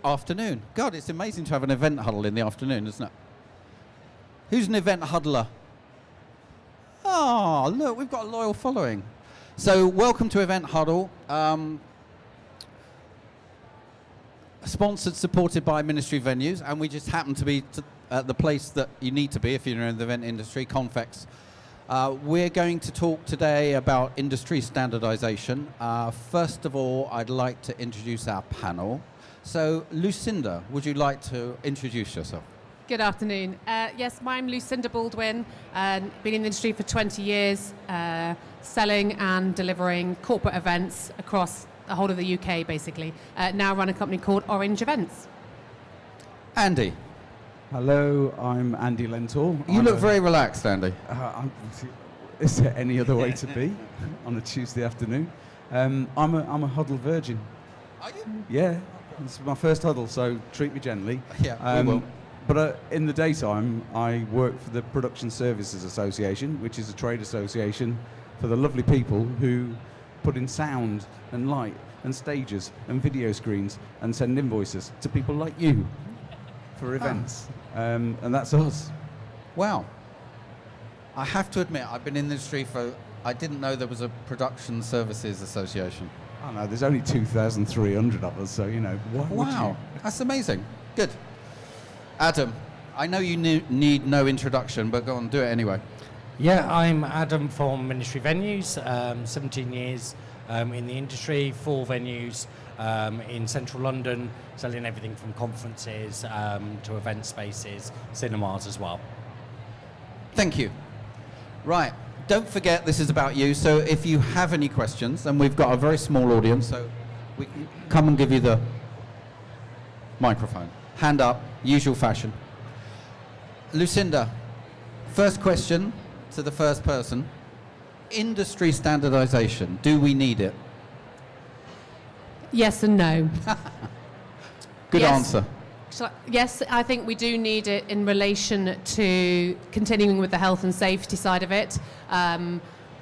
afternoon. God, it's amazing to have an event huddle in the afternoon, isn't it? Who's an event huddler? Oh, look, we've got a loyal following. So welcome to Event Huddle. Sponsored, supported by Ministry Venues, and we just happen to be at the place that you need to be if you're in the event industry, Confex. We're going to talk today about industry standardization. First of all, I'd like to introduce our panel. So, Lucinda, would you like to introduce yourself? Good afternoon. Yes, I'm Lucinda Baldwin, and been in the industry for 20 years, selling and delivering corporate events across the whole of the UK, basically. Now run a company called Orange Events. Andy. Hello, I'm Andy Lentor. You look very relaxed, Andy. Is there any other way to be on a Tuesday afternoon? I'm a Huddle virgin. Are you? Yeah, this is my first Huddle, so treat me gently. Yeah, we will. But in the daytime, I work for the Production Services Association, which is a trade association for the lovely people who put in sound and light and stages and video screens and send invoices to people like you for events. And that's us. Wow. I have to admit, I've been in the industry I didn't know there was a Production Services Association. Oh no, there's only 2,300 of us, so what would you? That's amazing. Good. Adam, I know you need no introduction, but go on, do it anyway. Yeah, I'm Adam from Ministry Venues, 17 years in the industry, 4 venues in central London, selling everything from conferences to event spaces, cinemas as well. Thank you. Right, don't forget this is about you, so if you have any questions, and we've got a very small audience, so we can come and give you the microphone. Hand up, usual fashion. Lucinda, first question to the first person. Industry standardization, do we need it? Yes and no. Good Yes. answer. So, yes, I think we do need it in relation to continuing with the health and safety side of it.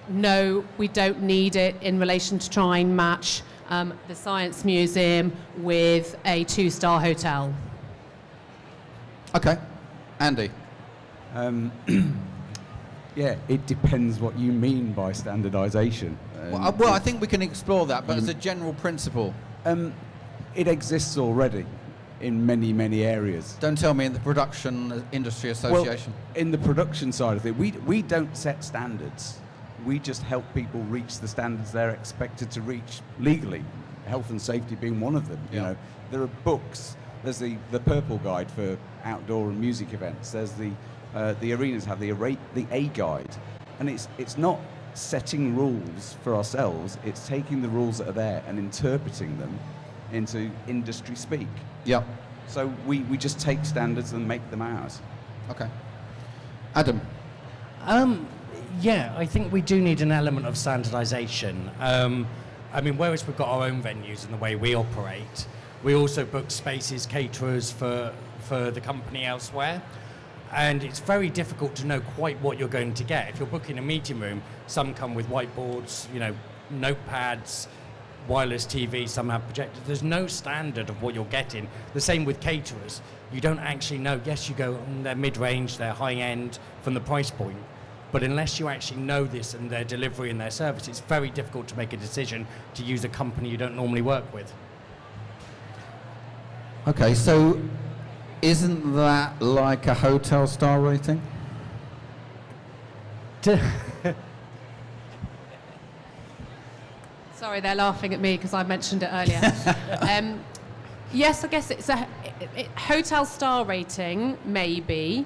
No, we don't need it in relation to try and match the Science Museum with a 2-star hotel. Okay. Andy. Yeah, it depends what you mean by standardization. Well, I think we can explore that, but as a general principle. It exists already in many, many areas. Don't tell me in the Production Industry Association. Well, in the production side of it, we don't set standards. We just help people reach the standards they're expected to reach legally, health and safety being one of them. Yeah. You know, there are books. There's the Purple Guide for outdoor and music events. There's the arenas have the A Guide, and it's not setting rules for ourselves. It's taking the rules that are there and interpreting them into industry speak. Yeah. So we just take standards and make them ours. Okay. Adam. Yeah, I think we do need an element of standardization. I mean, whereas we've got our own venues and the way we operate, we also book spaces, caterers for the company elsewhere. And it's very difficult to know quite what you're going to get. If you're booking a meeting room, some come with whiteboards, notepads, wireless TV, some have projectors. There's no standard of what you're getting. The same with caterers. You don't actually know. Yes, you go, they're mid-range, they're high-end from the price point. But unless you actually know this and their delivery and their service, it's very difficult to make a decision to use a company you don't normally work with. Okay, so isn't that like a hotel star rating? Sorry, they're laughing at me because I mentioned it earlier. Yes, I guess it's a hotel star rating, maybe.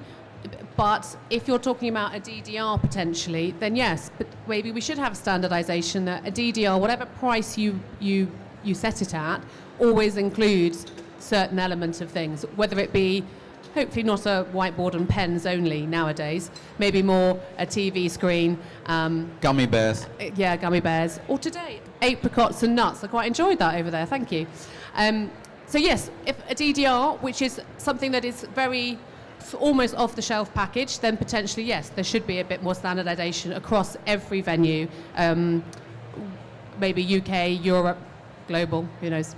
But if you're talking about a DDR potentially, then yes, but maybe we should have standardization that a DDR, whatever price you set it at, always includes certain elements of things, whether it be hopefully not a whiteboard and pens only nowadays, maybe more a TV screen. Gummy bears. Yeah, gummy bears. Or today, apricots and nuts. I quite enjoyed that over there, thank you. So yes, if a DDR, which is something that is very almost off-the-shelf package, then potentially yes, there should be a bit more standardization across every venue, maybe UK, Europe, global, who knows.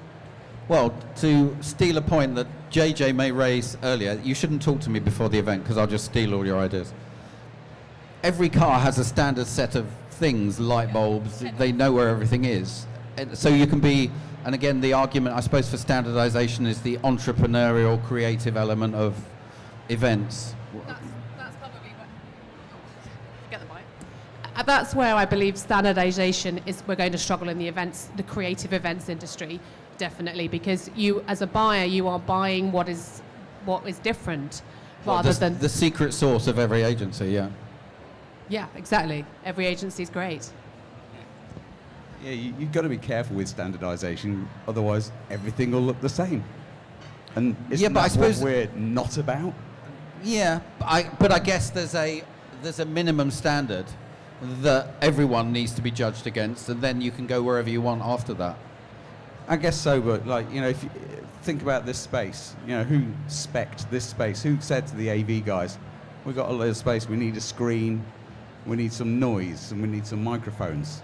Well, to steal a point that JJ may raise earlier, you shouldn't talk to me before the event because I'll just steal all your ideas. Every car has a standard set of things, light bulbs, they know where everything is. And so you can be, and again, the argument, I suppose, for standardization is the entrepreneurial, creative element of events. That's probably what, forget the mic. That's where I believe standardization is, we're going to struggle in the events, the creative events industry, definitely, because you, as a buyer, you are buying what is different, rather than the secret sauce of every agency, yeah. Yeah, exactly. Every agency is great. Yeah, you've got to be careful with standardization, otherwise everything will look the same. And isn't but I that suppose what we're not about? Yeah, but I guess there's a minimum standard that everyone needs to be judged against, and then you can go wherever you want after that. I guess so, but if you think about this space, who spec'd this space? Who said to the AV guys, we've got a little space, we need a screen, we need some noise, and we need some microphones.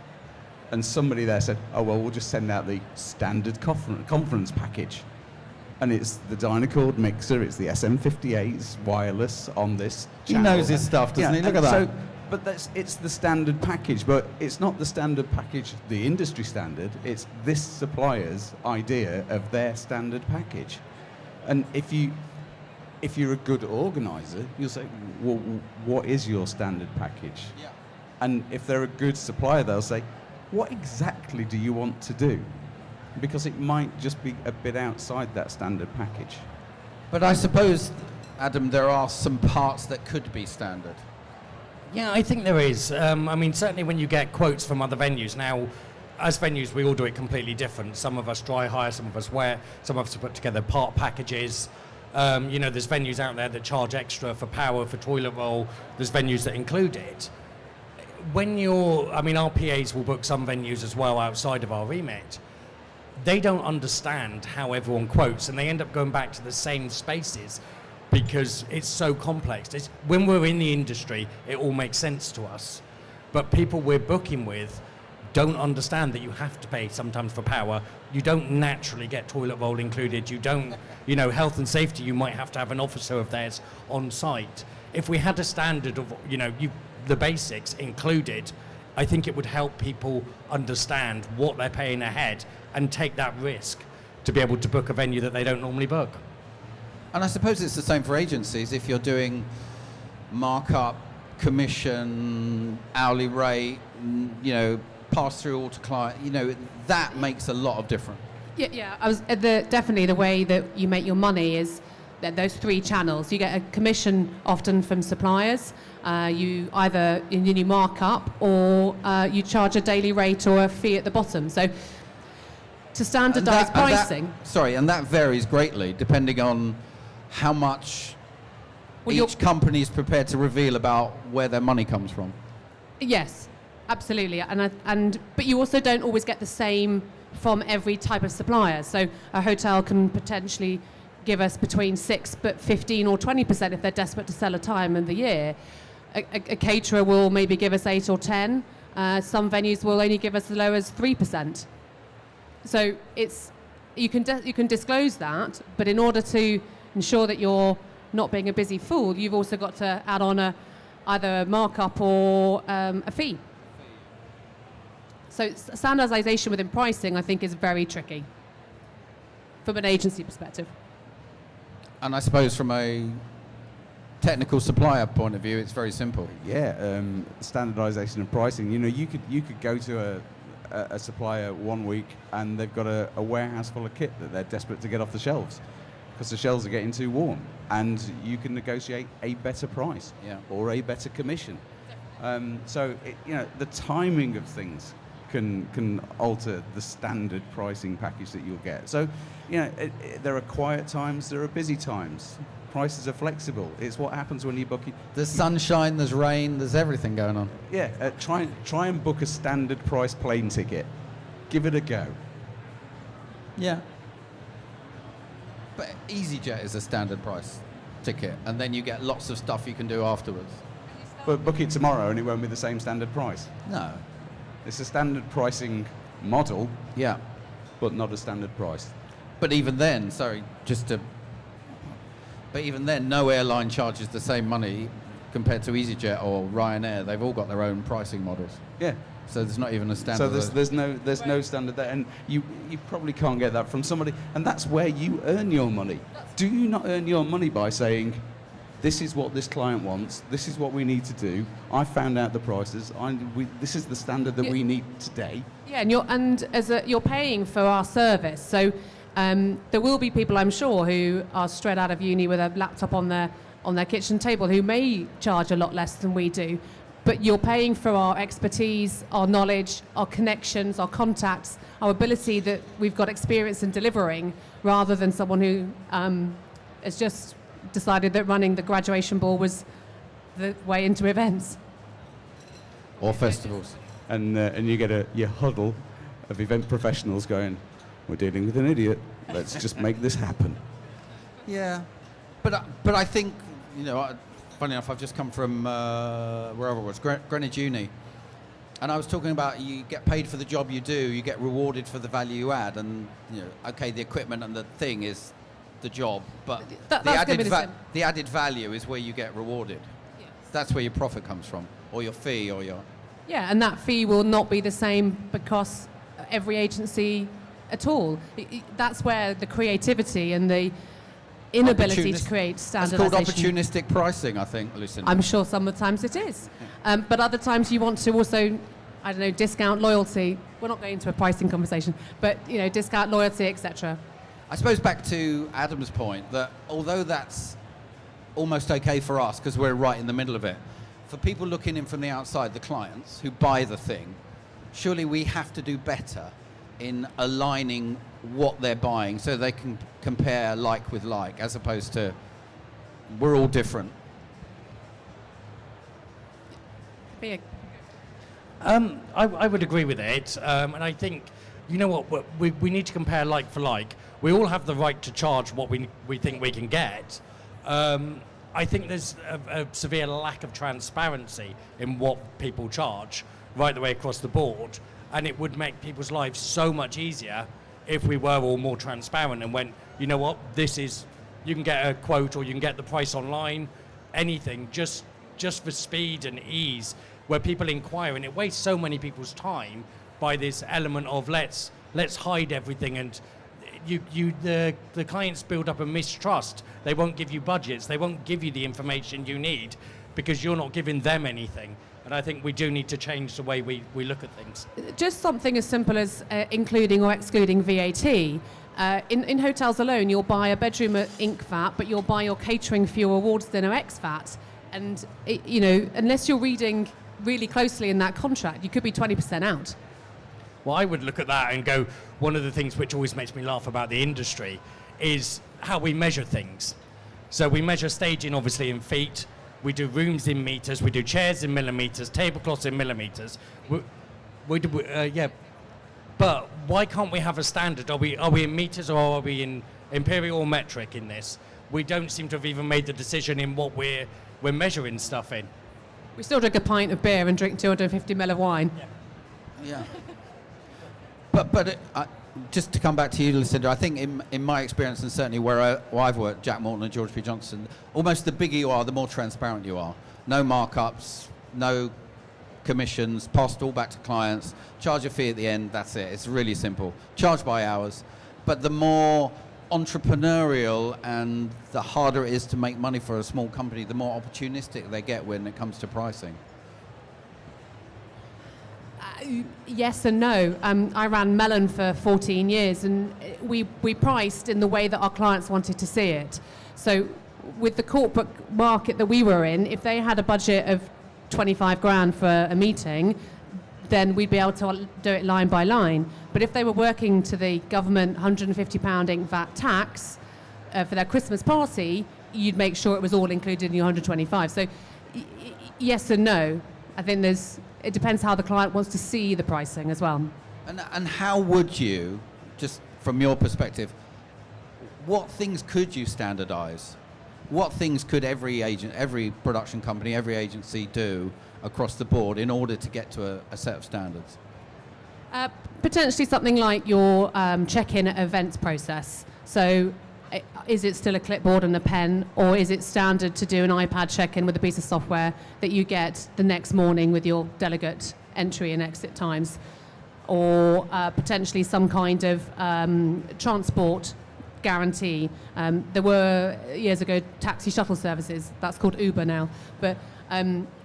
And somebody there said, oh, well, we'll just send out the standard conference package. And it's the Dynacord mixer, it's the SM58's wireless on this channel. He knows his stuff, doesn't he? Look at that. But it's the standard package, but it's not the standard package, the industry standard, it's this supplier's idea of their standard package. And if you're a good organizer, you'll say, well, what is your standard package? Yeah. And if they're a good supplier, they'll say, what exactly do you want to do? Because it might just be a bit outside that standard package. But I suppose, Adam, there are some parts that could be standard. Yeah, I think there is. Certainly when you get quotes from other venues. Now, as venues, we all do it completely different. Some of us dry hire, some of us wear, some of us put together part packages. There's venues out there that charge extra for power, for toilet roll. There's venues that include it. Our PAs will book some venues as well outside of our remit. They don't understand how everyone quotes, and they end up going back to the same spaces because it's so complex. When we're in the industry, it all makes sense to us. But people we're booking with don't understand that you have to pay sometimes for power. You don't naturally get toilet roll included. You don't, health and safety, you might have to have an officer of theirs on site. If we had a standard of, the basics included, I think it would help people understand what they're paying ahead and take that risk to be able to book a venue that they don't normally book. And I suppose it's the same for agencies. If you're doing markup, commission, hourly rate, pass through all to client, that makes a lot of difference. Yeah. Definitely the way that you make your money is that those three channels. You get a commission often from suppliers. You either you mark up or you charge a daily rate or a fee at the bottom. So to standardise pricing. And that varies greatly depending on how much each company is prepared to reveal about where their money comes from. Yes, absolutely. But you also don't always get the same from every type of supplier. So a hotel can potentially give us between 6 but 15 or 20% if they're desperate to sell a time in the year. A caterer will maybe give us 8 or 10. Some venues will only give us as low as 3%. So you can disclose that, but in order to ensure that you're not being a busy fool, you've also got to add on either a markup or a fee. So standardization within pricing, I think, is very tricky from an agency perspective. And I suppose from a technical supplier point of view, it's very simple. Yeah, standardization of pricing. You could go to a supplier one week and they've got a warehouse full of kit that they're desperate to get off the shelves because the shelves are getting too warm, and you can negotiate a better price or a better commission. The timing of things can alter the standard pricing package that you'll get. So, there are quiet times, there are busy times. Prices are flexible. It's what happens when you book it. There's sunshine, there's rain, there's everything going on. Yeah, try and book a standard price plane ticket. Give it a go. Yeah. But EasyJet is a standard price ticket, and then you get lots of stuff you can do afterwards. But book it tomorrow and it won't be the same standard price. No. It's a standard pricing model, Yeah. but not a standard price. But even then, but even then, no airline charges the same money compared to EasyJet or Ryanair. They've all got their own pricing models. Yeah. So there's not even a standard. So there's no standard there, and you probably can't get that from somebody, and that's where you earn your money. Do you not earn your money by saying, this is what this client wants, this is what we need to do, I found out the prices, this is the standard that we need today? Yeah, and you're paying for our service, so there will be people, I'm sure, who are straight out of uni with a laptop on their kitchen table who may charge a lot less than we do. But you're paying for our expertise, our knowledge, our connections, our contacts, our ability that we've got experience in delivering, rather than someone who has just decided that running the graduation ball was the way into events. Or festivals. And you get your huddle of event professionals going, we're dealing with an idiot, let's just make this happen. Yeah. But I think, funny enough, I've just come from wherever it was, Greenwich Uni, and I was talking about you get paid for the job you do, you get rewarded for the value you add, and okay, the equipment and the thing is the job, but the added value is where you get rewarded. Yes. That's where your profit comes from, or your fee, or your... Yeah, and that fee will not be the same across every agency at all. That's where the creativity and the inability to create standardization. It's called opportunistic pricing, I think, Lucinda. I'm sure sometimes it is. But other times you want to also, discount loyalty. We're not going into a pricing conversation, but, discount loyalty, etc. I suppose back to Adam's point, that although that's almost okay for us because we're right in the middle of it, for people looking in from the outside, the clients who buy the thing, surely we have to do better in aligning what they're buying so they can compare like with like, as opposed to we're all different. I would agree with it, and I think, we need to compare like for like. We all have the right to charge what we think we can get. I think there's a severe lack of transparency in what people charge right the way across the board, and it would make people's lives so much easier if we were all more transparent and went, you can get a quote or you can get the price online, anything, just for speed and ease, where people inquire, and it wastes so many people's time by this element of let's hide everything, and the clients build up a mistrust. They won't give you budgets, they won't give you the information you need because you're not giving them anything. And I think we do need to change the way we look at things. Just something as simple as including or excluding VAT. In hotels alone, you'll buy a bedroom at Inc. VAT, but you'll buy your catering for your awards dinner ex VAT. And, unless you're reading really closely in that contract, you could be 20% out. Well, I would look at that and go, one of the things which always makes me laugh about the industry is how we measure things. So we measure staging, obviously, in feet. We do rooms in meters. We do chairs in millimeters, tablecloths in millimeters. But why can't we have a standard? Are we in meters or are we in imperial or metric in this? We don't seem to have even made the decision in what we're measuring stuff in. We still drink a pint of beer and drink 250 ml of wine. Yeah. But just to come back to you, Lucinda, I think in my experience, and certainly where I've worked, Jack Morton and George P. Johnson, almost the bigger you are, the more transparent you are. No markups, no commissions, passed all back to clients, charge a fee at the end, that's it. It's really simple. Charge by hours. But the more entrepreneurial and the harder it is to make money for a small company, the more opportunistic they get when it comes to pricing. Yes and no. I ran Mellon for 14 years, and we priced in the way that our clients wanted to see it. So with the corporate market that we were in, if they had a budget of 25 grand for a meeting, then we'd be able to do it line by line. But if they were working to the government £150 Inc. VAT tax for their Christmas party, you'd make sure it was all included in your 125. So yes and no. I think it depends how the client wants to see the pricing as well. And how would you, just from your perspective, what things could you standardize? What things could every production company, every agency do across the board in order to get to a set of standards? Potentially something like your check-in at events process. So is it still a clipboard and a pen, or is it standard to do an iPad check-in with a piece of software that you get the next morning with your delegate entry and exit times? Or potentially some kind of transport guarantee. There were, years ago, taxi shuttle services. That's called Uber now. But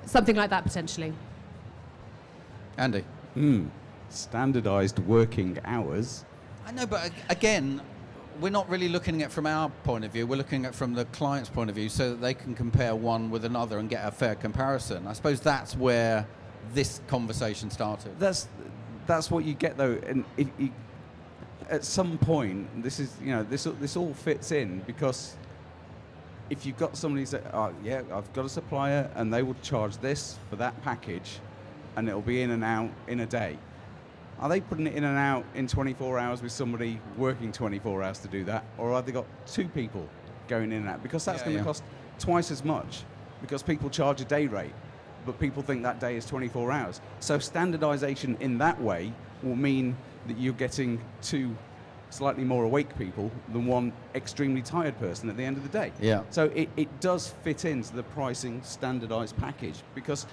something like that potentially. Andy? Standardized working hours. I know, but again, we're not really looking at it from our point of view. We're looking at it from the client's point of view so that they can compare one with another and get a fair comparison. I suppose that's where this conversation started. That's what you get, though. And at some point, this all fits in, because if you've got somebody say, oh, yeah, I've got a supplier and they will charge this for that package and it'll be in and out in a day. Are they putting it in and out in 24 hours with somebody working 24 hours to do that? Or have they got 2 people going in and out? Because that's going to cost twice as much, because people charge a day rate, but people think that day is 24 hours. So standardization in that way will mean that you're getting 2 slightly more awake people than 1 extremely tired person at the end of the day. Yeah. So it does fit into the pricing standardized package, because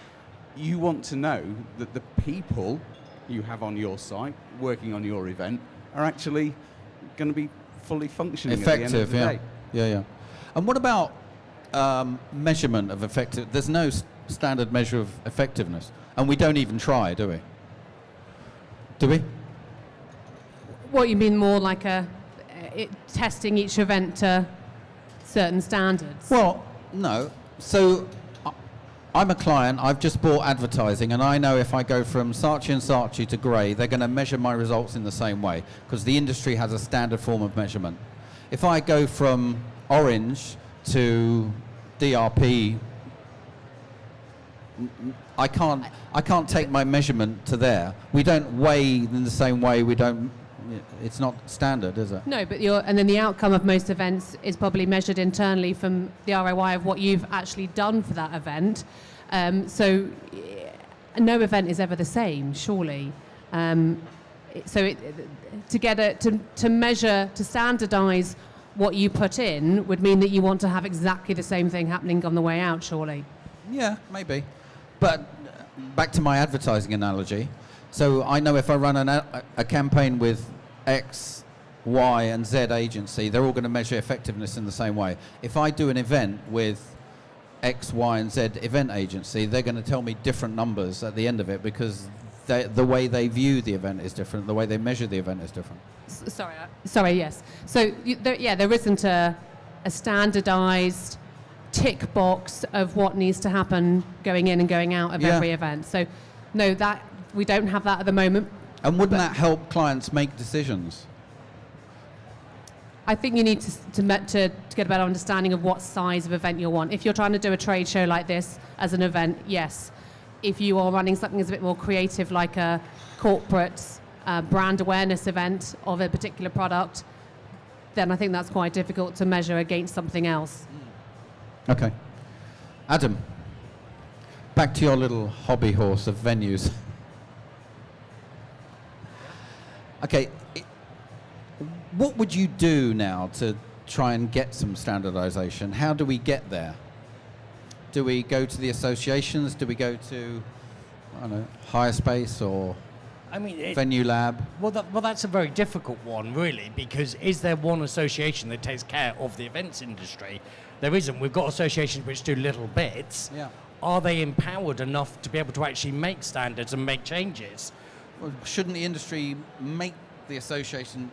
you want to know that the people you have on your site working on your event are actually going to be fully functioning Effective, at the end of the day. Yeah. And what about measurement of effective? There's no standard measure of effectiveness, and we don't even try, do we? Do we? What, you mean more like testing each event to certain standards? Well, no. So I'm a client, I've just bought advertising, and I know if I go from Saatchi & Saatchi to Grey, they're going to measure my results in the same way, because the industry has a standard form of measurement. If I go from Orange to DRP, I can't take my measurement to there. We don't weigh in the same way, it's not standard, is it? No, but and then the outcome of most events is probably measured internally from the ROI of what you've actually done for that event. So no event is ever the same, surely. To measure, to standardise what you put in would mean that you want to have exactly the same thing happening on the way out, surely. Yeah, maybe. But back to my advertising analogy. So I know if I run a campaign with X, Y, and Z agency, they're all going to measure effectiveness in the same way. If I do an event with X, Y, and Z event agency, they're going to tell me different numbers at the end of it, because the way they view the event is different, the way they measure the event is different. Sorry, yes. So there isn't a standardised tick box of what needs to happen going in and going out of every event. So no, that we don't have that at the moment. And wouldn't that help clients make decisions? I think you need to get a better understanding of what size of event you want. If you're trying to do a trade show like this as an event, yes. If you are running something that's a bit more creative, like a corporate brand awareness event of a particular product, then I think that's quite difficult to measure against something else. Okay. Adam, back to your little hobby horse of venues. Okay, what would you do now to try and get some standardization? How do we get there? Do we go to the associations? Do we go to, I don't know, Higher Space or Venue Lab? Well, that's a very difficult one, really, because is there one association that takes care of the events industry? There isn't. We've got associations which do little bits. Yeah. Are they empowered enough to be able to actually make standards and make changes? Well, shouldn't the industry make the association?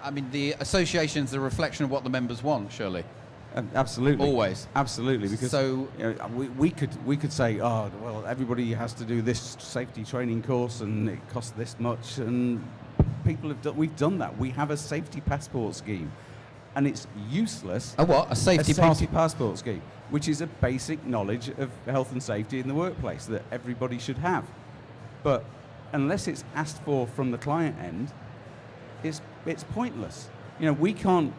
I mean, the association's a reflection of what the members want, surely. Absolutely. Always. Absolutely, because So- we could say, oh, well, everybody has to do this safety training course and it costs this much, and we've done that. We have a safety passport scheme, and it's useless. A what? A safety passport scheme, which is a basic knowledge of health and safety in the workplace that everybody should have. But unless it's asked for from the client end, it's pointless. We can't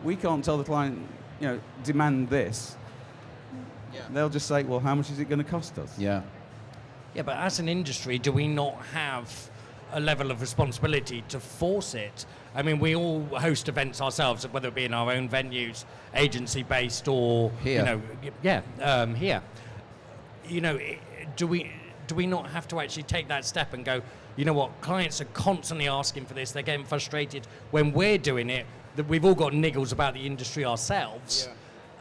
tell the client, demand this. Yeah. They'll just say, well, how much is it going to cost us? Yeah. Yeah, but as an industry, do we not have a level of responsibility to force it. I mean, we all host events ourselves, whether it be in our own venues, agency-based, or Here. here. Do we not have to actually take that step and go, you know what, clients are constantly asking for this, they're getting frustrated when we're doing it, that we've all got niggles about the industry ourselves,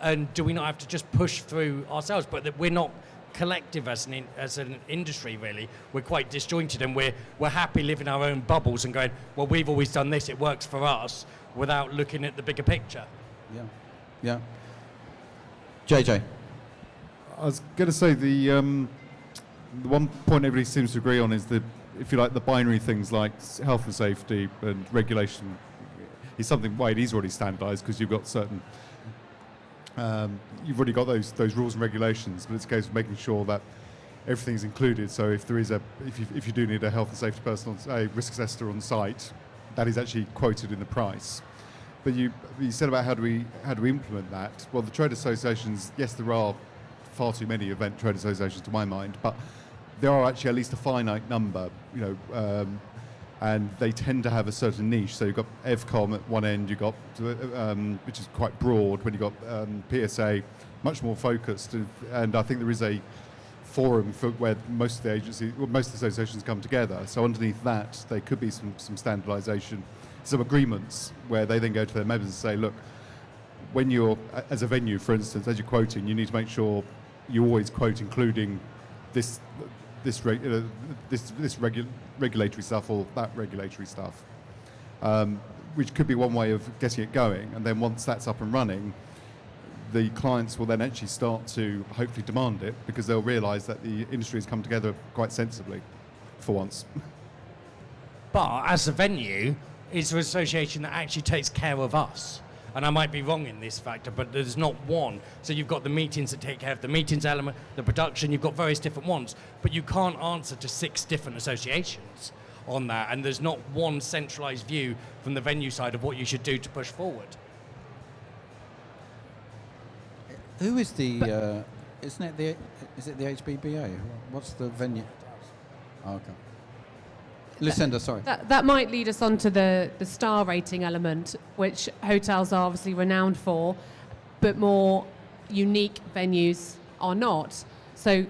and do we not have to just push through ourselves? But that we're not collective as an industry, really. We're quite disjointed, and we're happy living our own bubbles and going, well, we've always done this, it works for us, without looking at the bigger picture. Yeah. JJ. I was going to say the one point everybody seems to agree on is the, if you like, the binary things like health and safety and regulation is something, well, it is already standardised because you've got certain, you've already got those rules and regulations, but it's a case of making sure that everything's included. So if there is if you do need a health and safety person, a risk assessor on site, that is actually quoted in the price. But you said about how do we implement that? Well, the trade associations, yes, there are far too many event trade associations to my mind, but there are actually at least a finite number, and they tend to have a certain niche. So you've got EVCOM at one end, you've got, which is quite broad, when you've got PSA, much more focused, and I think there is a forum for where most of the agencies, well, most of the associations come together. So underneath that, there could be some standardisation, some agreements where they then go to their members and say, look, when you're, as a venue, for instance, as you're quoting, you need to make sure you always quote including this regulatory stuff or that regulatory stuff, which could be one way of getting it going. And then once that's up and running, the clients will then actually start to hopefully demand it because they'll realise that the industry has come together quite sensibly for once. But as a venue, it's an association that actually takes care of us. And I might be wrong in this factor, but there's not one. So you've got the meetings that take care of the meetings element, the production, you've got various different ones, but you can't answer to 6 different associations on that, and there's not one centralised view from the venue side of what you should do to push forward. Who is the, is it the HBBA? What's the venue? Oh, okay. Lucinda, sorry. That might lead us on to the star rating element, which hotels are obviously renowned for, but more unique venues are not. So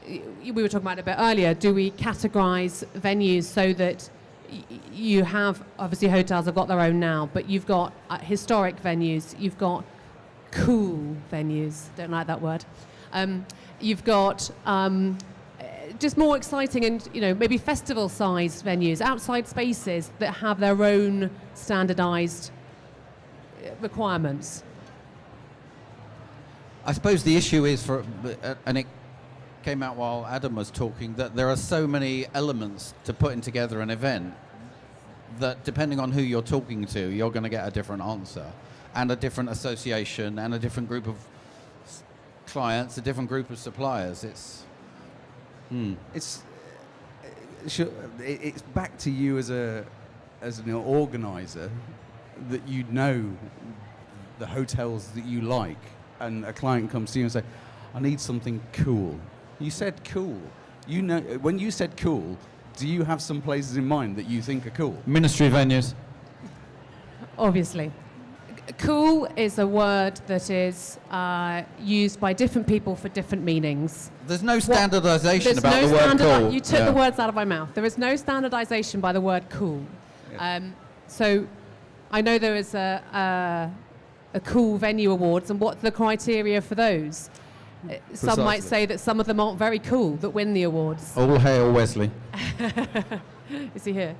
we were talking about it a bit earlier. Do we categorise venues so that you have, obviously hotels have got their own now, but you've got historic venues, you've got cool venues, don't like that word. You've got just more exciting and, maybe festival-sized venues, outside spaces that have their own standardised requirements. I suppose the issue is and it came out while Adam was talking, that there are so many elements to putting together an event that depending on who you're talking to, you're going to get a different answer, and a different association, and a different group of clients, a different group of suppliers. It's back to you as an organizer, that you know the hotels that you like, and a client comes to you and say, I need something cool. You said cool. When you said cool, do you have some places in mind that you think are cool? Ministry venues. Obviously. Cool is a word that is used by different people for different meanings. There's no standardisation about no the word cool. You took the words out of my mouth. There is no standardisation by the word cool. Yeah. So I know there is a cool venue awards, and what's the criteria for those? Some might say that some of them aren't very cool that win the awards. All hail Wesley. Is he here?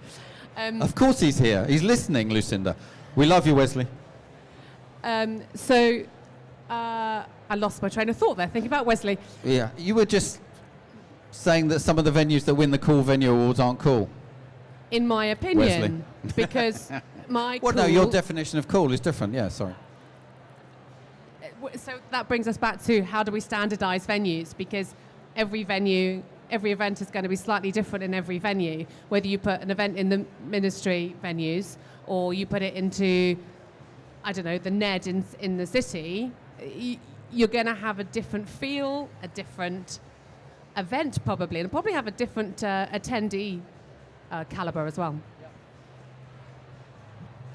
Of course he's here. He's listening, Lucinda. We love you, Wesley. I lost my train of thought there, thinking about Wesley. Yeah, you were just saying that some of the venues that win the cool venue awards aren't cool. In my opinion, because Well, no, your definition of cool is different. Yeah, sorry. So that brings us back to how do we standardise venues? Because every venue, every event is going to be slightly different in every venue. Whether you put an event in the ministry venues or you put it into, I don't know, the Ned in the city, you're going to have a different feel, a different event probably, and probably have a different attendee calibre as well.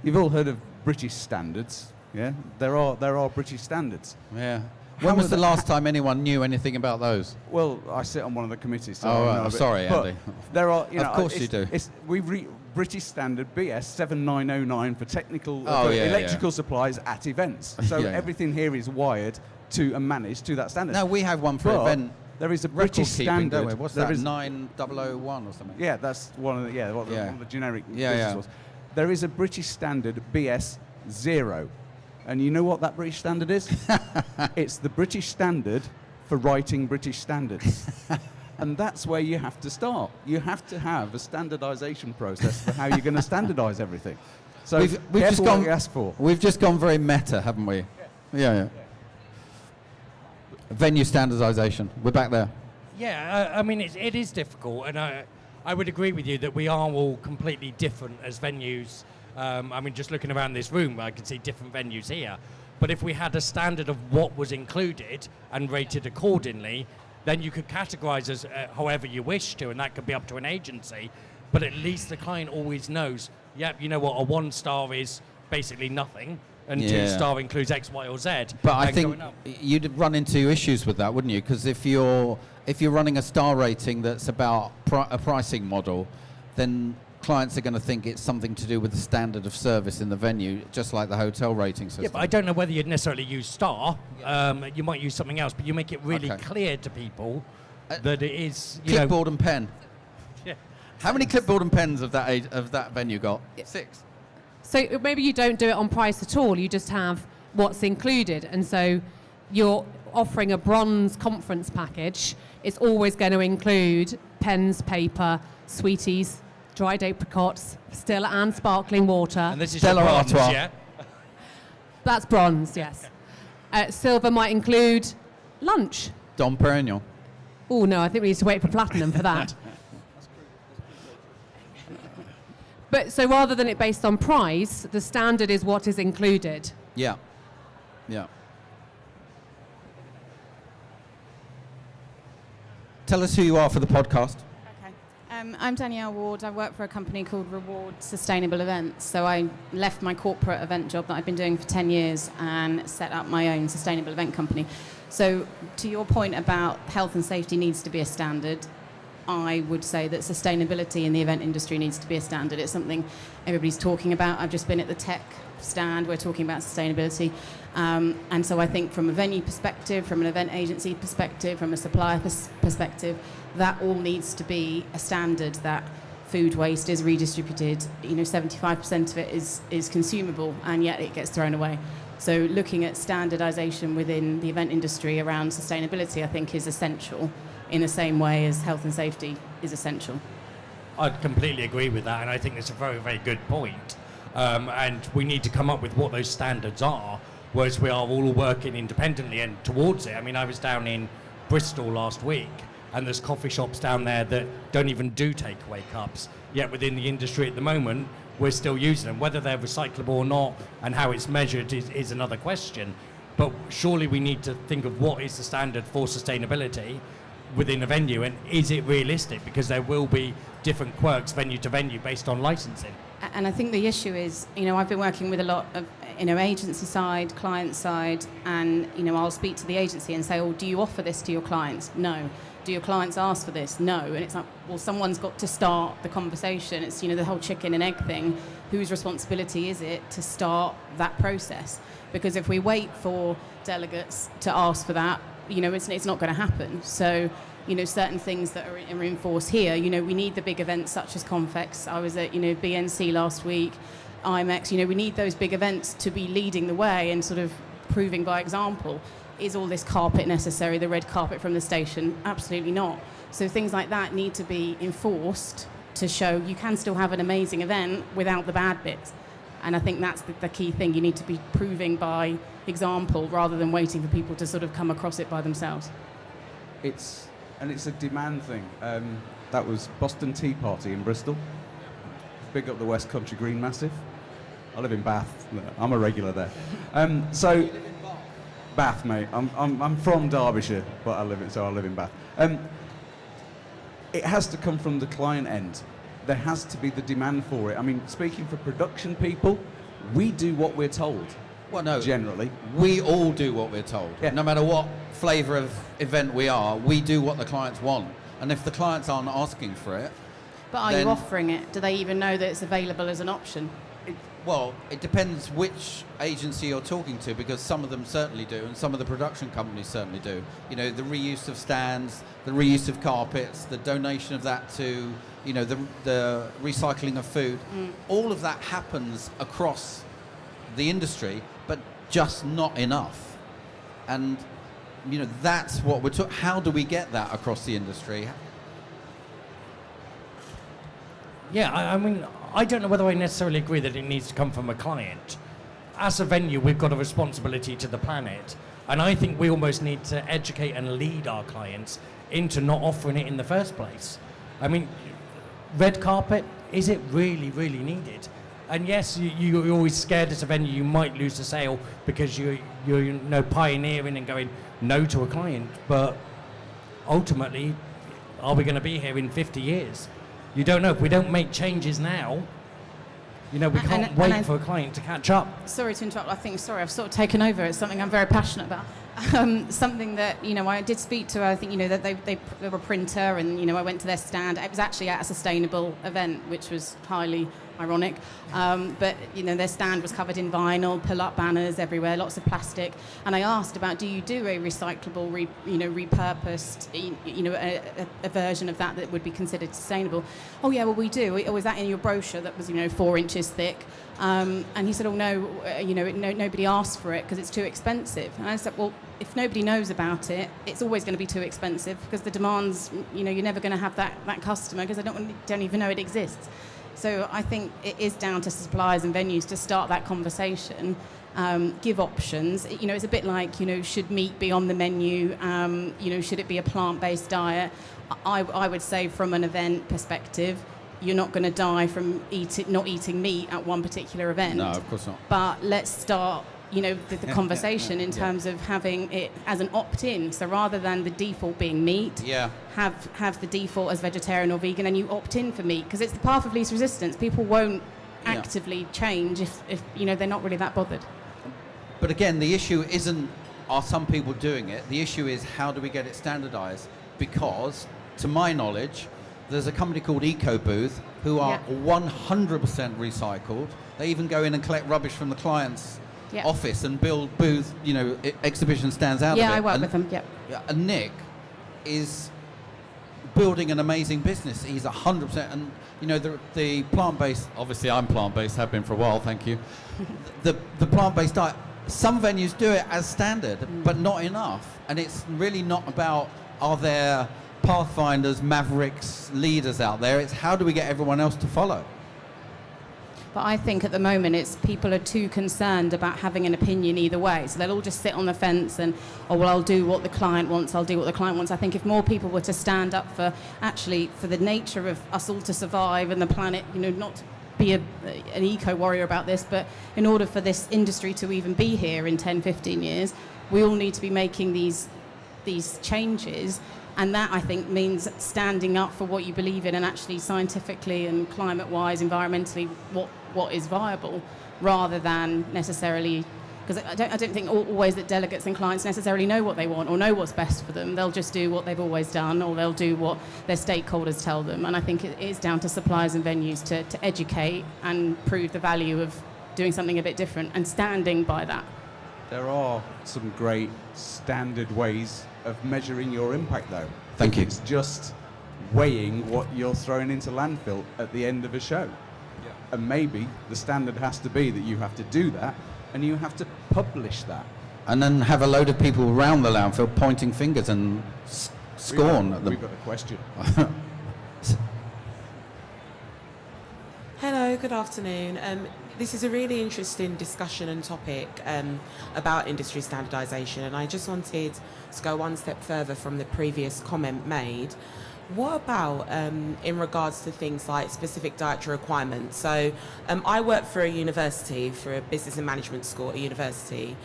You've all heard of British standards, yeah? There are British standards. Yeah. How When was are the the- last time anyone knew anything about those? Well, I sit on one of the committees. So Oh, I right. know a I'm bit. sorry, But Andy. there are, you know, Of course you it's- do. British Standard BS 7909 for technical Oh, for yeah, electrical supplies at events. So Yeah, yeah. everything here is wired to and managed to that standard. No, we have one for But event there is a record British keeping, standard. don't we? What's There that? is- 9001 or something? Yeah, that's one of the one Yeah. of the generic Yeah, business yeah. ones. There is a British Standard BS 0. And you know what that British Standard is? It's the British Standard for writing British standards. And that's where you have to start. You have to have a standardisation process for how you're going to standardise everything. So We've just careful gone- what you ask for. We've just gone very meta, haven't we? Yeah. Venue standardisation. We're back there. Yeah, I mean, it is difficult, and I would agree with you that we are all completely different as venues. I mean, just looking around this room, I can see different venues here. But if we had a standard of what was included and rated accordingly, then you could categorise us however you wish to, and that could be up to an agency. But at least the client always knows, yep, you know what, a 1 star is basically nothing, and Yeah. 2 star includes X, Y, or Z. But I and think going up. you'd run into issues with that, wouldn't you? Because if you're running a star rating that's about a pricing model, then clients are going to think it's something to do with the standard of service in the venue, just like the hotel rating system. Yeah, but I don't know whether you'd necessarily use star. You might use something else, but you make it really Okay. clear to people that it is, you know. Clipboard and pen. Yeah. How many clipboard and pens of that venue got? 6. So maybe you don't do it on price at all, you just have what's included. And so you're offering a bronze conference package. It's always going to include pens, paper, sweeties, dried apricots, still and sparkling water. And this is Stella your bronze, Artois. yeah? That's bronze, yes. Silver might include lunch. Dom Perignon. Oh no, I think we need to wait for platinum for that. But so rather than it based on price, the standard is what is included. Yeah. Yeah. Tell us who you are for the podcast. Okay. I'm Danielle Ward. I work for a company called Reward Sustainable Events. So I left my corporate event job that I've been doing for 10 years and set up my own sustainable event company. So to your point about health and safety needs to be a standard, I would say that sustainability in the event industry needs to be a standard. It's something everybody's talking about. I've just been at the tech stand. We're talking about sustainability. And so I think from a venue perspective, from an event agency perspective, from a supplier perspective, that all needs to be a standard that food waste is redistributed. 75% of it is consumable, and yet it gets thrown away. So looking at standardization within the event industry around sustainability, I think, is essential in the same way as health and safety is essential. I'd completely agree with that, and I think it's a very, very good point. And we need to come up with what those standards are, whereas we are all working independently and towards it. I mean, I was down in Bristol last week, and there's coffee shops down there that don't even do takeaway cups, yet within the industry at the moment, we're still using them. Whether they're recyclable or not, and how it's measured is another question. But surely we need to think of what is the standard for sustainability within a venue, and is it realistic? Because there will be different quirks venue to venue based on licensing. And I think the issue is, I've been working with a lot of, agency side, client side, and, I'll speak to the agency and say, oh, do you offer this to your clients? No. Do your clients ask for this? No. And it's like, well, someone's got to start the conversation. It's, the whole chicken and egg thing. Whose responsibility is it to start that process? Because if we wait for delegates to ask for that, it's not going to happen. So, certain things that are in force here, we need the big events such as Confex. I was at, BNC last week, IMEX. We need those big events to be leading the way and sort of proving by example. Is all this carpet necessary, the red carpet from the station? Absolutely not. So things like that need to be enforced to show you can still have an amazing event without the bad bits. And I think that's the key thing. You need to be proving by example rather than waiting for people to sort of come across it by themselves. It's a demand thing. That was Boston Tea Party in Bristol. Big up the West Country Green Massive. I live in Bath. I'm a regular there. So Bath, mate. I'm from Derbyshire, but I live in Bath. It has to come from the client end. there has to be the demand for it. I mean, speaking for production people, we do what we're told. Well, no. Generally. We all do what we're told. Yeah. No matter what flavour of event we are, we do what the clients want. And if the clients aren't asking for it... But are you offering it? Do they even know that it's available as an option? Well, it depends which agency you're talking to, because some of them certainly do, and some of the production companies certainly do. You know, the reuse of stands, the reuse of carpets, the donation of that to, you know, the recycling of food. All of that happens across the industry, but just not enough. And, you know, that's what we're talking. How do we get that across the industry? Yeah, I mean, I don't know whether I necessarily agree that it needs to come from a client. As a venue, we've got a responsibility to the planet, and I think we almost need to educate and lead our clients into not offering it in the first place. I mean, red carpet, is it really, really needed? And yes, you're always scared as a venue you might lose a sale because you're you know, pioneering and going no to a client, but ultimately, are we going to be here in 50 years? You don't know. If we don't make changes now, you know, we can't wait for a client to catch up. Sorry to interrupt. I've sort of taken over. It's something I'm very passionate about. Something that, you know, I did speak to, I think, you know, that they were a printer, and, you know, I went to their stand. It was actually at a sustainable event, which was highly ironic. But, you know, their stand was covered in vinyl, pull-up banners everywhere, lots of plastic. And I asked about, do you do a recyclable, repurposed, you know, a version of that would be considered sustainable? Oh, yeah, well, we do. Oh, was that in your brochure that was, you know, 4 inches thick? And he said, oh, no, you know, nobody asked for it because it's too expensive. And I said, well, if nobody knows about it, it's always going to be too expensive because the demands, you know, you're never going to have that customer because they don't even know it exists. So I think it is down to suppliers and venues to start that conversation, give options. You know, it's a bit like, you know, should meat be on the menu? You know, should it be a plant-based diet? I would say from an event perspective, you're not going to die from not eating meat at one particular event. No, of course not. But let's start, you know, the conversation in terms of having it as an opt-in. So rather than the default being meat, have the default as vegetarian or vegan, and you opt in for meat because it's the path of least resistance. People won't actively change if you know, they're not really that bothered. But again, the issue isn't are some people doing it. The issue is how do we get it standardized? Because, to my knowledge, there's a company called EcoBooth who are 100% recycled. They even go in and collect rubbish from the client's office and build booth, you know, exhibition stands out of it. Yeah, I work with them, And Nick is building an amazing business. He's 100%, and, you know, the plant-based, obviously I'm plant-based, have been for a while, thank you. the plant-based diet, some venues do it as standard, but not enough. And it's really not about, are there pathfinders, mavericks, leaders out there? It's how do we get everyone else to follow? But I think at the moment it's people are too concerned about having an opinion either way. So they'll all just sit on the fence and, oh, well, I'll do what the client wants, I'll do what the client wants. I think if more people were to stand up for the nature of us all to survive and the planet, you know, not to be an eco-warrior about this, but in order for this industry to even be here in 10, 15 years, we all need to be making these changes. And that, I think, means standing up for what you believe in and actually scientifically and climate-wise, environmentally, what is viable, rather than necessarily... Because I don't think always that delegates and clients necessarily know what they want or know what's best for them. They'll just do what they've always done, or they'll do what their stakeholders tell them. And I think it is down to suppliers and venues to educate and prove the value of doing something a bit different and standing by that. There are some great standard ways of measuring your impact, though. Thank you. It's just weighing what you're throwing into landfill at the end of a show. And maybe the standard has to be that you have to do that and you have to publish that. And then have a load of people around the landfill pointing fingers and scorn at them. We've got a question. Hello, good afternoon. This is a really interesting discussion and topic about industry standardisation, and I just wanted to go one step further from the previous comment made. What about in regards to things like specific dietary requirements? So I work for a university, for a business and management school at a university,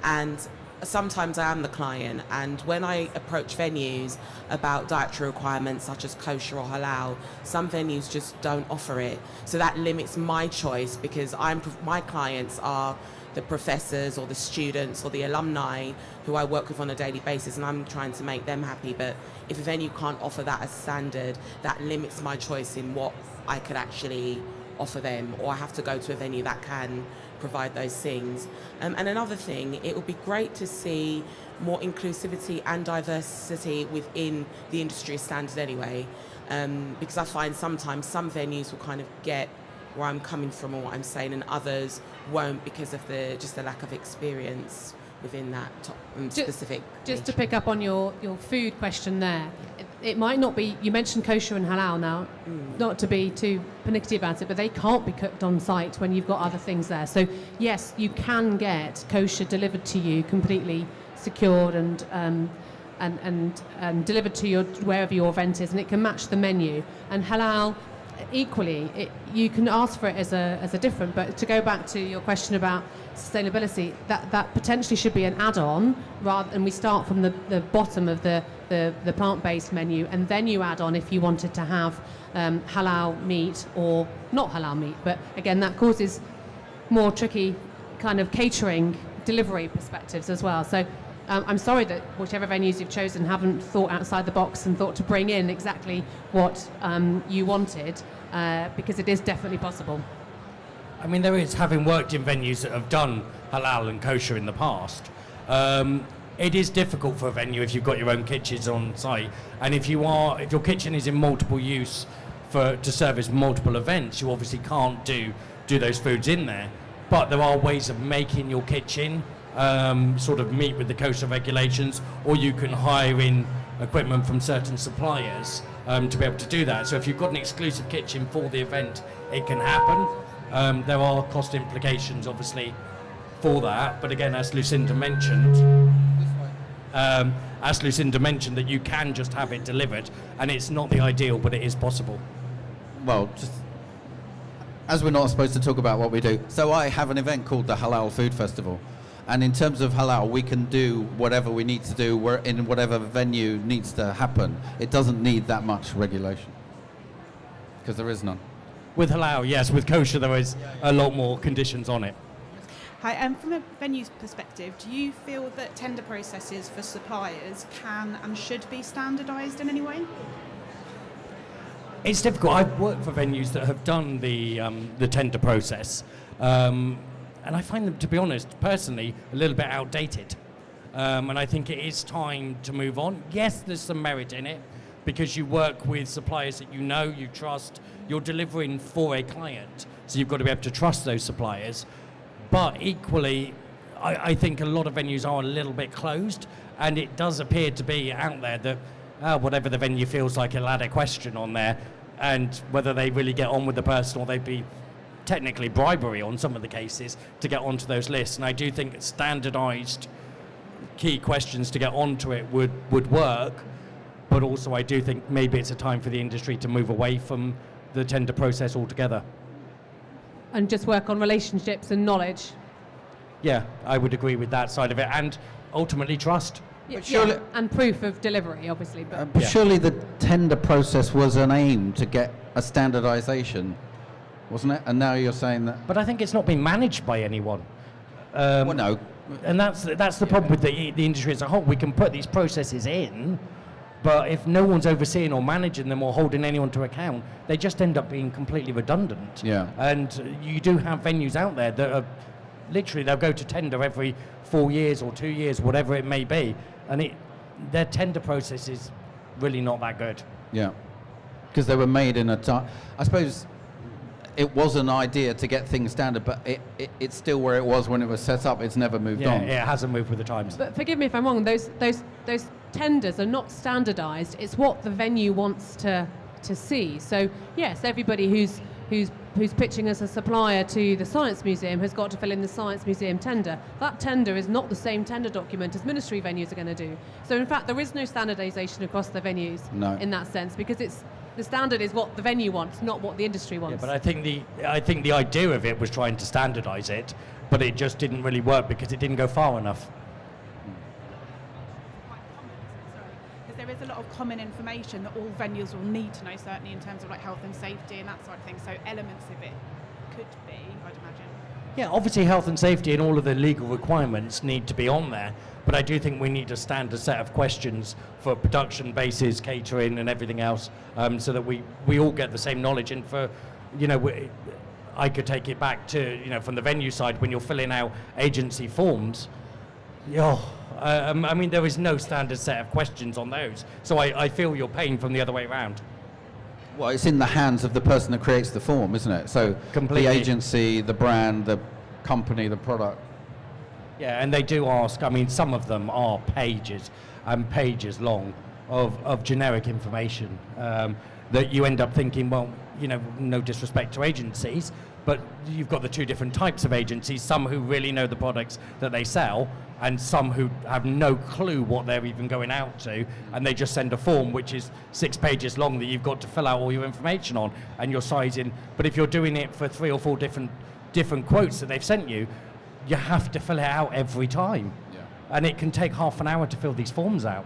and sometimes I am the client, and when I approach venues about dietary requirements such as kosher or halal, some venues just don't offer it. So that limits my choice, because my clients are the professors or the students or the alumni who I work with on a daily basis, and I'm trying to make them happy. But if a venue can't offer that as standard, that limits my choice in what I could actually offer them, or I have to go to a venue that can provide those things. And another thing, it would be great to see more inclusivity and diversity within the industry standard anyway, because I find sometimes some venues will kind of get where I'm coming from or what I'm saying, and others won't because of the lack of experience within that specific Just niche. to pick up on your food question there, it might not be, you mentioned kosher and halal now, not to be too pernickety about it, but they can't be cooked on site when you've got other things there. So yes, you can get kosher delivered to you completely secured and delivered to your wherever your event is, and it can match the menu. And halal, equally, you can ask for it as a different. But to go back to your question about sustainability, that potentially should be an add-on, and we start from the bottom of the plant-based menu, and then you add on if you wanted to have halal meat or not halal meat. But again, that causes more tricky kind of catering delivery perspectives as well. So I'm sorry that whichever venues you've chosen haven't thought outside the box and thought to bring in exactly what you wanted, because it is definitely possible. I mean, there is, having worked in venues that have done halal and kosher in the past, it is difficult for a venue if you've got your own kitchens on site, and if your kitchen is in multiple use to service multiple events, you obviously can't do those foods in there. But there are ways of making your kitchen sort of meet with the kosher regulations, or you can hire in equipment from certain suppliers to be able to do that. So if you've got an exclusive kitchen for the event, it can happen. There are cost implications, obviously, for that. But again, as Lucinda mentioned, that you can just have it delivered, and it's not the ideal, but it is possible. Well, just as we're not supposed to talk about what we do, so I have an event called the Halal Food Festival. And in terms of halal, we can do whatever we need to do in whatever venue needs to happen. It doesn't need that much regulation, because there is none. With halal, yes. With kosher, there is a lot more conditions on it. Hi, from a venue's perspective, do you feel that tender processes for suppliers can and should be standardised in any way? It's difficult. I've worked for venues that have done the tender process. And I find them, to be honest, personally, a little bit outdated. And I think it is time to move on. Yes, there's some merit in it, because you work with suppliers that you trust. You're delivering for a client, so you've got to be able to trust those suppliers. But equally, I think a lot of venues are a little bit closed, and it does appear to be out there that whatever the venue feels like, it'll add a question on there, and whether they really get on with the person, or they'd be technically bribery on some of the cases to get onto those lists. And I do think standardised key questions to get onto it would work, but also I do think maybe it's a time for the industry to move away from the tender process altogether. And just work on relationships and knowledge. Yeah, I would agree with that side of it, and ultimately trust. But surely- and proof of delivery, obviously. But But surely the tender process was an aim to get a standardisation, wasn't it? And now you're saying that... But I think it's not being managed by anyone. Well, no. And that's the problem with the industry as a whole. We can put these processes in, but if no one's overseeing or managing them or holding anyone to account, they just end up being completely redundant. Yeah. And you do have venues out there that are literally, they'll go to tender every 4 years or 2 years, whatever it may be, and their tender process is really not that good. Yeah. Because they were made in a time... I suppose it was an idea to get things standard, but it's still where it was when it was set up. It's never moved on. Yeah, it hasn't moved with the times. But forgive me if I'm wrong, those tenders are not standardised. It's what the venue wants to see. So yes, everybody who's pitching as a supplier to the Science Museum has got to fill in the Science Museum tender. That tender is not the same tender document as ministry venues are going to do. So in fact, there is no standardisation across the venues in that sense, because the standard is what the venue wants, not what the industry wants. Yeah, but I think the idea of it was trying to standardise it, but it just didn't really work because it didn't go far enough. a lot of common information that all venues will need to know, certainly in terms of like health and safety and that sort of thing. So elements of it could be, I'd imagine. Yeah, obviously health and safety and all of the legal requirements need to be on there, but I do think we need a standard set of questions for production bases, catering and everything else, so that we all get the same knowledge. And for, I could take it back to, from the venue side, when you're filling out agency forms, I mean, there is no standard set of questions on those. So I feel your pain from the other way around. Well, it's in the hands of the person that creates the form, isn't it? So Completely. the agency, the brand, the company, the product. Yeah, and they do ask, I mean, some of them are pages and pages long of generic information that you end up thinking, well, no disrespect to agencies, but you've got the two different types of agencies, some who really know the products that they sell, and some who have no clue what they're even going out to, and they just send a form which is 6 pages long that you've got to fill out all your information on, and you're sizing. But if you're doing it for 3 or 4 different quotes that they've sent you, you have to fill it out every time. Yeah. And it can take half an hour to fill these forms out.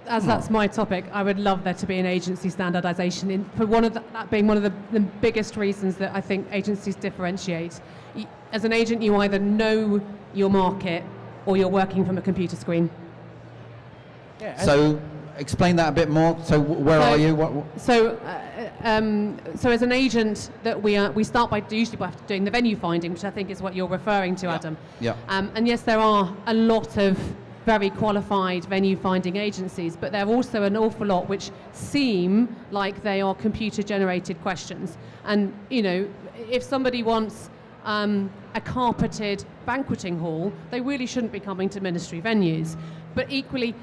As that's my topic, I would love there to be an agency standardisation, for that being one of the biggest reasons that I think agencies differentiate. As an agent, you either know your market or you're working from a computer screen. Yeah, So explain that a bit more. So where are you? So as an agent, that we start by usually by doing the venue finding, which I think is what you're referring to, Adam. Yeah. And yes, there are a lot of very qualified venue finding agencies, but there are also an awful lot which seem like they are computer generated questions. And if somebody wants a carpeted banqueting hall, they really shouldn't be coming to ministry venues. But equally,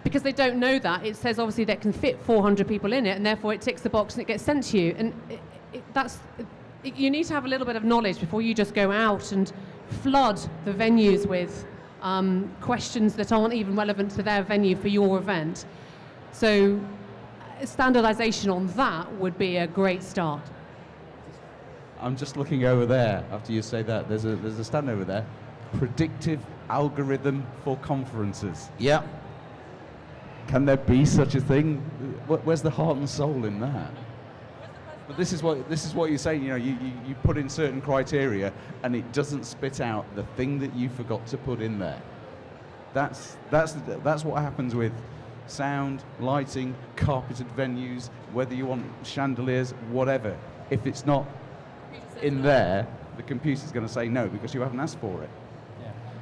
because they don't know that, it says obviously they can fit 400 people in it, and therefore it ticks the box and it gets sent to you. And you need to have a little bit of knowledge before you just go out and flood the venues with questions that aren't even relevant to their venue for your event. So standardisation on that would be a great start. I'm just looking over there after you say that. There's a stand over there. Predictive algorithm for conferences. Yeah. Can there be such a thing? Where's the heart and soul in that? But this is what you're saying. You put in certain criteria, and it doesn't spit out the thing that you forgot to put in there. That's what happens with sound, lighting, carpeted venues, whether you want chandeliers, whatever. If it's not in there, the computer's going to say no because you haven't asked for it.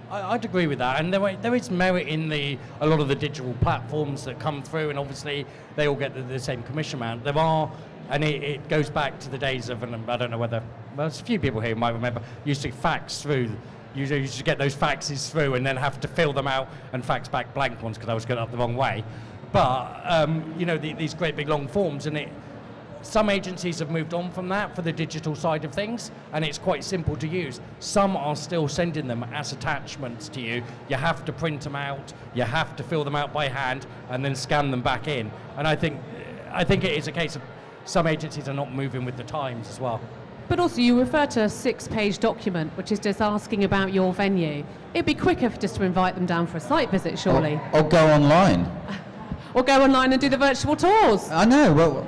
I'd agree with that, and there is merit in a lot of the digital platforms that come through, and obviously they all get the same commission amount. There are, and it goes back to the days of, and I don't know whether, well, there's a few people here who might remember, used to fax through, you used to get those faxes through and then have to fill them out and fax back blank ones because I was going up the wrong way. But, these great big long forms, and some agencies have moved on from that for the digital side of things, and it's quite simple to use. Some are still sending them as attachments to you. You have to print them out, you have to fill them out by hand, and then scan them back in. And I think it is a case of some agencies are not moving with the times as well. But also, you refer to a 6-page document, which is just asking about your venue. It'd be quicker just to invite them down for a site visit, surely. Or go online. Or go online and do the virtual tours. I know. Well,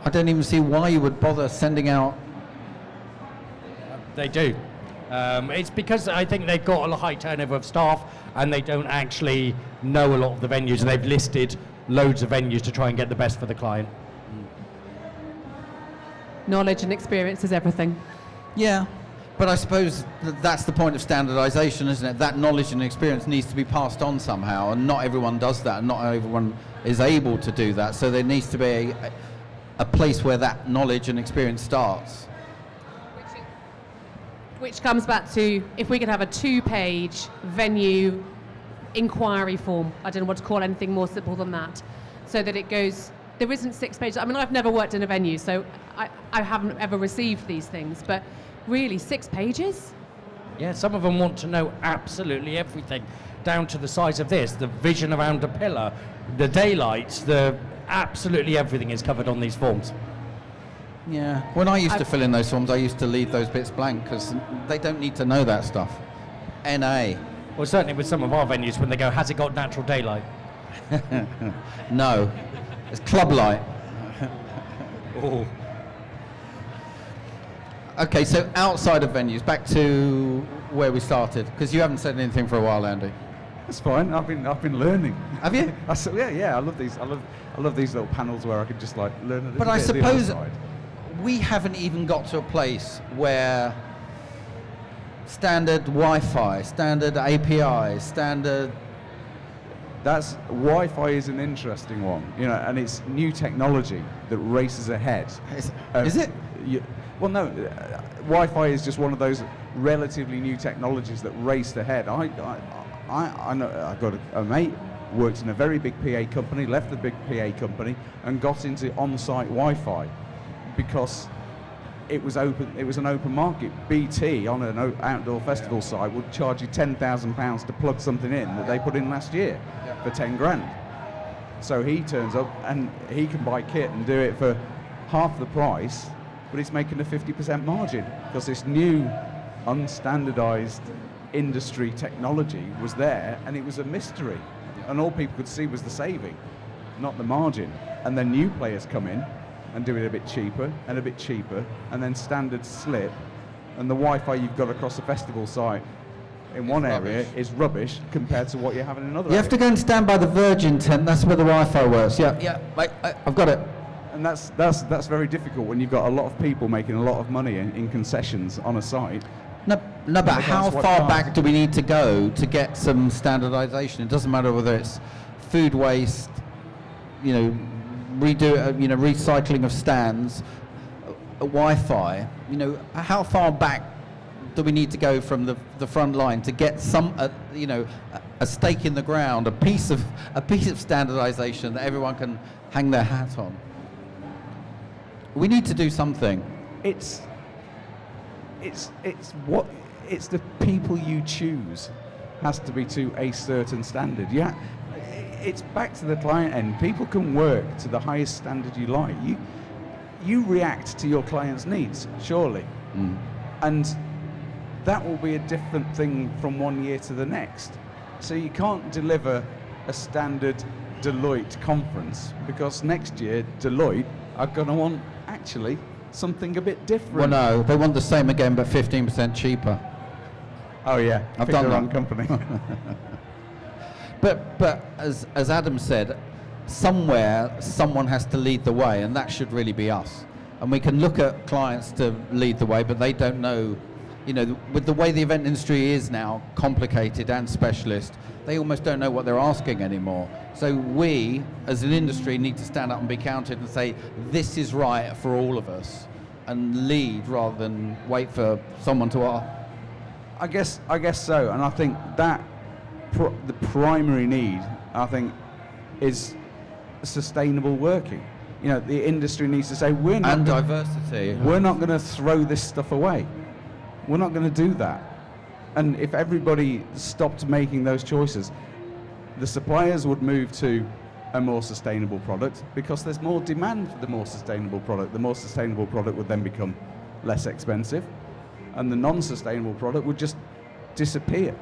I don't even see why you would bother sending out. They do. It's because I think they've got a high turnover of staff and they don't actually know a lot of the venues, and they've listed loads of venues to try and get the best for the client. Knowledge and experience is everything. Yeah, but I suppose that's the point of standardisation, isn't it? That knowledge and experience needs to be passed on somehow, and not everyone does that, and not everyone is able to do that. So there needs to be a place where that knowledge and experience starts. Which comes back to, if we could have a 2-page venue inquiry form, I don't know what to call anything more simple than that, so that it goes, there isn't 6 pages. I mean, I've never worked in a venue, so I haven't ever received these things, but really, 6 pages? Yeah, some of them want to know absolutely everything, down to the size of this, the vision around a pillar, the daylight, absolutely everything is covered on these forms. Yeah. When I used to fill in those forms, I used to leave those bits blank because they don't need to know that stuff. NA. Well, certainly with some of our venues, when they go, has it got natural daylight? No, it's Club Light. Oh. Okay, so outside of venues, back to where we started, because you haven't said anything for a while, Andy. That's fine. I've been learning. Have you? Yeah. I love these. I love these little panels where I can just like learn a little But I bit of the other suppose side. we haven't even got to a place where standard Wi-Fi, standard API, standard... That's Wi-Fi is an interesting one, and it's new technology that races ahead. Is it? Well, no, Wi-Fi is just one of those relatively new technologies that raced ahead. I know I got a mate worked in a very big PA company, left the big PA company, and got into on-site Wi-Fi because it was open. It was an open market. BT on an outdoor festival site would charge you £10,000 to plug something in that they put in last year for 10 grand. So he turns up and he can buy kit and do it for half the price, but he's making a 50% margin because this new unstandardized industry technology was there and it was a mystery. And all people could see was the saving, not the margin. And then new players come in and do it a bit cheaper and a bit cheaper, and then standards slip, and the Wi-Fi you've got across the festival site in one area is rubbish compared to what you have in another You have to go and stand by the Virgin tent, that's where the Wi-Fi works. Yeah, I've got it. And that's very difficult when you've got a lot of people making a lot of money in concessions on a site. No, but can't how swap far cards. back do we need to go to get some standardization? It doesn't matter whether it's food waste, recycling of stands, Wi-Fi. How far back do we need to go from the front line to get some, a stake in the ground, a piece of standardization that everyone can hang their hat on? We need to do something. It's the people you choose has to be to a certain standard. Yeah, it's back to the client end. People can work to the highest standard you like. You react to your client's needs, surely, and that will be a different thing from one year to the next. So you can't deliver a standard Deloitte conference because next year Deloitte are going to want actually something a bit different. Well, no, they want the same again, but 15% cheaper. Oh yeah, I've pick done the that. wrong company. But as Adam said, somewhere someone has to lead the way, and that should really be us. And we can look at clients to lead the way, but they don't know, with the way the event industry is now, complicated and specialist, they almost don't know what they're asking anymore. So we, as an industry, need to stand up and be counted and say, this is right for all of us, and lead rather than wait for someone to ask. I guess so, and I think that the primary need, I think, is sustainable working. The industry needs to say we're not And diversity. We're not going to throw this stuff away. We're not going to do that. And if everybody stopped making those choices, the suppliers would move to a more sustainable product because there's more demand for the more sustainable product. The more sustainable product would then become less expensive, and the non-sustainable product would just disappear.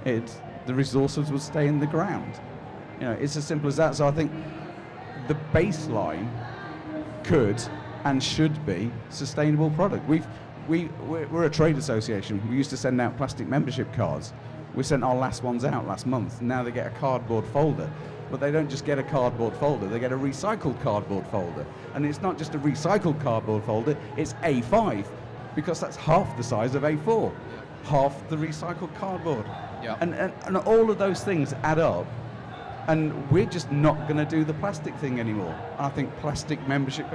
The resources would stay in the ground. It's as simple as that. So I think the baseline could and should be sustainable product. We're a trade association. We used to send out plastic membership cards. We sent our last ones out last month. Now they get a cardboard folder. But they don't just get a cardboard folder, they get a recycled cardboard folder. And it's not just a recycled cardboard folder, it's A5, because that's half the size of A4, half the recycled cardboard. Yeah. And all of those things add up, and we're just not going to do the plastic thing anymore. I think plastic membership,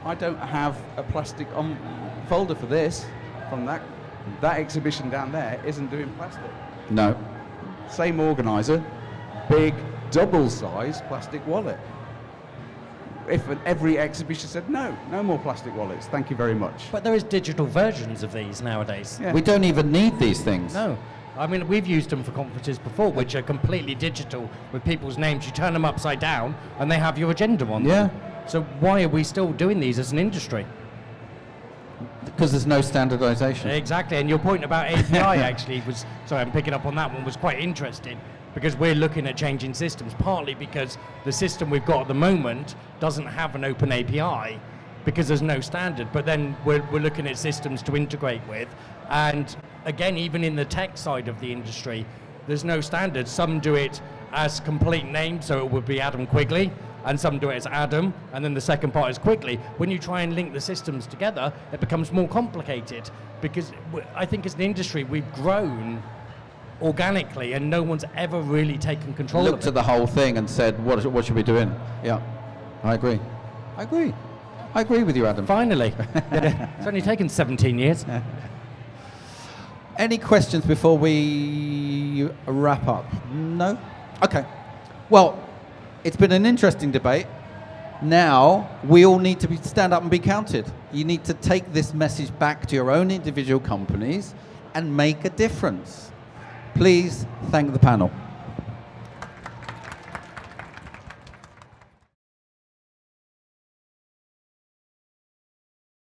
I don't have a plastic folder for this, from that exhibition down there isn't doing plastic. No. Same organizer, big, double-sized plastic wallet. If every exhibition said, no more plastic wallets, thank you very much. But there is digital versions of these nowadays. Yeah. We don't even need these things. No. I mean, we've used them for conferences before, which are completely digital with people's names. You turn them upside down, and they have your agenda on them. Yeah. So why are we still doing these as an industry? Because there's no standardization. Exactly, and your point about API actually was, sorry, I'm picking up on that one, was quite interesting. because we're looking at changing systems, partly because the system we've got at the moment doesn't have an open API because there's no standard, but then we're looking at systems to integrate with. And again, even in the tech side of the industry, there's no standard. Some do it as complete names, so it would be Adam Quigley, and some do it as Adam, and then the second part is Quigley. When you try and link the systems together, it becomes more complicated, because I think as an industry, we've grown organically, and no one's ever really taken control of it. Looked at the whole thing and said, what should we do in? Yeah, I agree with you, Adam. Finally. It's only taken 17 years. Any questions before we wrap up? No? Okay. Well, it's been an interesting debate. Now, we all need to stand up and be counted. You need to take this message back to your own individual companies and make a difference. Please thank the panel.